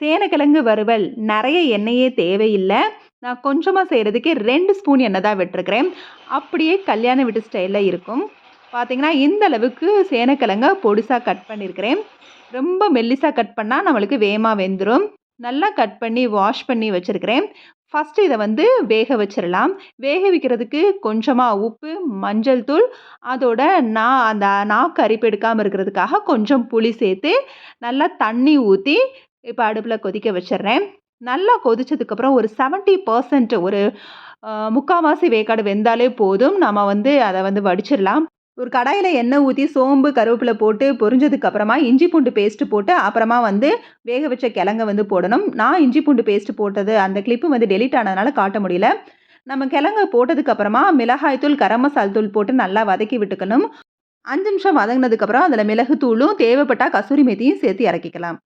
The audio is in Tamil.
சேனக்கிழங்கு வறுவல் நிறைய எண்ணெயே தேவையில்ல. நான் கொஞ்சமா செய்றதுக்கே 2 ஸ்பூன் எண்ணெய் தான் விட்டுருக்கிறேன். அப்படியே கல்யாண வீட்டு ஸ்டைல்ல இருக்கும். பார்த்தீங்கன்னா, இந்த அளவுக்கு சேனக்கிழங்க பொடிசா கட் பண்ணியிருக்கிறேன். ரொம்ப மெல்லிசா கட் பண்ணா நம்மளுக்கு வேகமா வெந்துரும். நல்லா கட் பண்ணி வாஷ் பண்ணி வச்சிருக்கிறேன். ஃபர்ஸ்ட்டு இத வந்து வேக வச்சிரலாம். வேக வைக்கிறதுக்கு கொஞ்சமா உப்பு, மஞ்சள் தூள், அதோட அந்த நாக்கு அரிப்பு எடுக்காம இருக்கிறதுக்காக கொஞ்சம் புளி சேர்த்து, நல்லா தண்ணி ஊத்தி, இப்ப அடுப்புல கொதிக்க வச்சுர்றேன். நல்லா கொதிச்சதுக்கப்புறம் ஒரு 70% ஒரு 3/4 வேக்காடு வெந்தாலே போதும். நம்ம வந்து அத வந்து வடிச்சிரலாம். ஒரு கடாயில எண்ணெய் ஊத்தி, சோம்பு, கருவேப்பில போட்டு பொரிஞ்சதுக்கு அப்புறமா இஞ்சி பூண்டு பேஸ்ட் போட்டு, அப்புறமா வந்து வேக வச்ச கிழங்க வந்து போடணும். நான் இஞ்சி பூண்டு பேஸ்ட் போட்டது அந்த கிளிப்பு வந்து டெலீட் ஆனதுனால காட்ட முடியல. நம்ம கிழங்க போட்டதுக்கு அப்புறமா மிளகாய் தூள், கரம் மசால் தூள் போட்டு நல்லா வதக்கி விட்டுக்கணும். 5 நிமிஷம் வதங்குனதுக்கு அப்புறம் அதில மிளகு தூளும், தேவைப்பட்டா கசூரி மேத்தியும் சேர்த்து இறக்கிக்கலாம்.